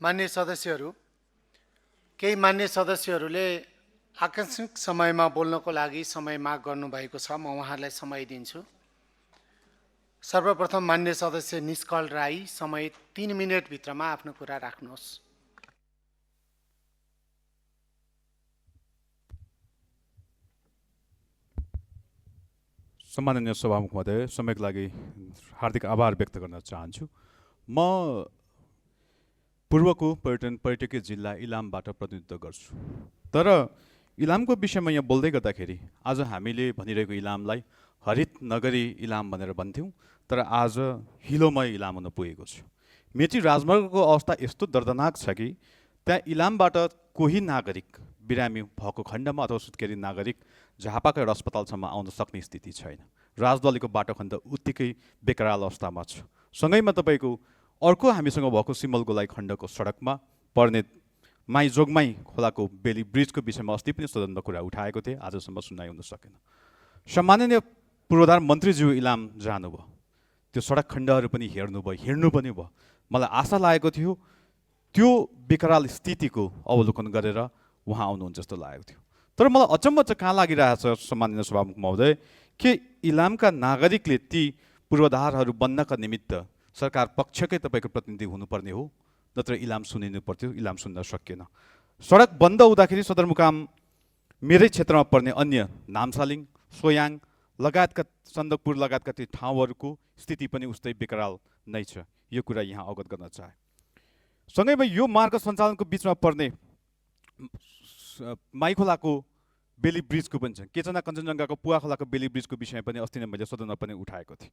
मान्य सदस्यहरू, केही मान्य सदस्यहरूले आकस्मिक समयमा बोल्नको लागि समय माग गर्नुभएको छ। म उहाँहरूलाई समय दिन्छु। सर्वप्रथम मान्य सदस्य निष्कल राई, समय 3 मिनेटभित्रमा आफ्नो कुरा राख्नुहोस्। सम्माननीय सभामुख महोदय, समयको लागि हार्दिक आभार व्यक्त गर्न चाहन्छु। म पूर्वको पर्यटकीय जिल्ला इलामबाट प्रतिनिधित्व गर्छु। तर इलामको विषयमा यहाँ बोल्दै गर्दाखेरि आज हामीले भनिरहेको इलामलाई हरित नगरी इलाम भनेर भन्थ्यौँ, तर आज हिलोमय इलाम हुन पुगेको छ। मेची राजमार्गको अवस्था यस्तो दर्दनाक छ कि त्यहाँ इलामबाट कोही नागरिक बिरामी भएको खण्डमा अथवा सुत्केरी नागरिक झापाका एउटा अस्पतालसम्म आउन सक्ने स्थिति छैन। राजदलीको बाटो खण्ड उत्तिकै बेकराल अवस्थामा छ। सँगैमा तपाईँको अर्को हामीसँग भएको सिमलगोलाई खण्डको सडकमा पर्ने माइजोगमाई खोलाको बेली ब्रिजको विषयमा अस्ति पनि सदनमा कुरा उठाएको थिएँ, आजसम्म सुनाइ हुन सकेन। सम्माननीय पूर्वाधार मन्त्रीज्यू इलाम जानुभयो, त्यो सडक खण्डहरू पनि हेर्नुभयो, हिँड्नु पनि भयो। मलाई आशा लागेको थियो त्यो बेकराल स्थितिको अवलोकन गरेर उहाँ आउनुहुन्छ जस्तो लागेको थियो। तर मलाई अचम्म चाहिँ कहाँ लागिरहेछ सम्माननीय सभामुख महोदय, के इलामका नागरिकले ती पूर्वाधारहरू बन्नका निमित्त सरकार पक्षकै तपाईँको प्रतिनिधि हुनुपर्ने हो, नत्र इलाम सुनिनु पर्थ्यो। इलाम सुन्न सकिएन। सडक बन्द हुँदाखेरि सदरमुकाम मेरै क्षेत्रमा पर्ने अन्य नामसालिङ, सोयाङ लगायतका सन्दकपुर लगायतका ती ठाउँहरूको स्थिति पनि उस्तै बेकराल नै छ। यो कुरा यहाँ अवगत गर्न चाहे। सँगैमा यो मार्ग सञ्चालनको बिचमा पर्ने माइखोलाको बेली ब्रिजको पनि छ। केचना कञ्चनजङ्घाको पुवा खोलाको बेली ब्रिजको विषय पनि अस्ति नै मैले सदनमा पनि उठाएको थिएँ।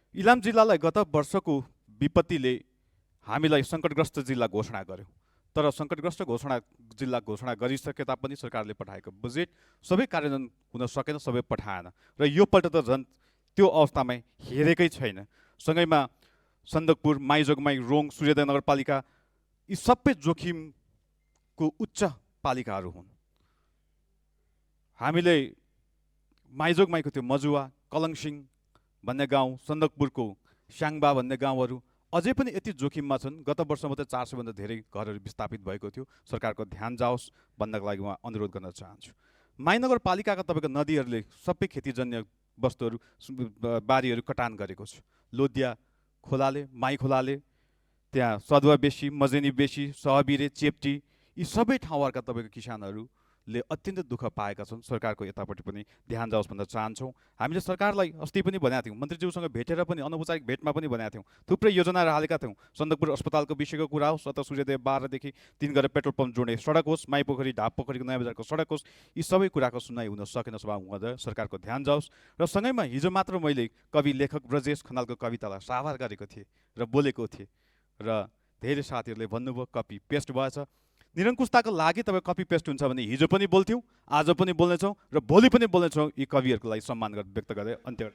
इलाम जिल्लालाई गत वर्षको विपत्तिले हामीलाई सङ्कटग्रस्त जिल्ला घोषणा गर्यो, तर सङ्कटग्रस्त जिल्ला घोषणा गरिसके तापनि सरकारले पठाएको बजेट सबै कार्यान्वयन हुन सकेन, सबै पठाएन। र यो पल्ट त झन् त्यो अवस्थामा हेरेकै छैन। सँगैमा सन्दकपुर, माइजोगमाई, रोङ, सूर्योदय नगरपालिका यी सबै जोखिमको उच्च पालिकाहरू हुन्। हामीले माइजोगमाईको त्यो मजुवा, कलङसिङ भन्ने गाउँ, सन्दकपुरको स्याङबा भन्ने गाउँहरू अझै पनि यति जोखिममा छन्। गत वर्ष मात्रै 400 भन्दा धेरै घरहरू विस्थापित भएको थियो। सरकारको ध्यान जाओस् भन्नको लागि म अनुरोध गर्न चाहन्छु। महानगरपालिकाका तपाईँको नदीहरूले सबै खेतीजन्य वस्तुहरू बारीहरू कटान गरेको छ। लोदिया खोलाले, माई खोलाले, त्यहाँ सदुवा बेसी, मजेनी बेसी, सहबिरे, चेप्टी यी सबै ठाउँहरूका तपाईँको किसानहरूले अत्यन्त दुःख पाएका छन्। सरकारको यतापट्टि पनि ध्यान जाओस् भन्न चाहन्छौँ। हामीले सरकारलाई अस्ति पनि भनेका थियौँ, मन्त्रीज्यूसँग भेटेर पनि अनौपचारिक भेटमा पनि भनेका थियौँ, थुप्रै योजनाहरू हालेका थियौँ। सन्दकपुर अस्पतालको विषयको कुरा होस्, अथवा सूर्योदय 12 देखि 3 गरेर पेट्रोल पम्प जोड्ने सडक होस्, माइपोखरी ढाप पोखरीको नयाँ बजारको सडक होस्, यी सबै कुराको सुनाइ हुन सकेन। सभामुख महोदय, सरकारको ध्यान जाओस्। र सँगैमा हिजो मात्र मैले कवि लेखक ब्रजेश खनालको कवितालाई साभार गरेको थिएँ र बोलेको थिएँ, र धेरै साथीहरूले भन्नुभयो कपी पेस्ट भएछ। निरङ्कुशताको लागि तपाईँ कपी पेस्ट हुन्छ भने हिजो पनि बोल्थ्यौँ, आज पनि बोल्नेछौँ र भोलि पनि बोल्नेछौँ। यी कविहरूको लागि सम्मान व्यक्त गर्दै अन्त्य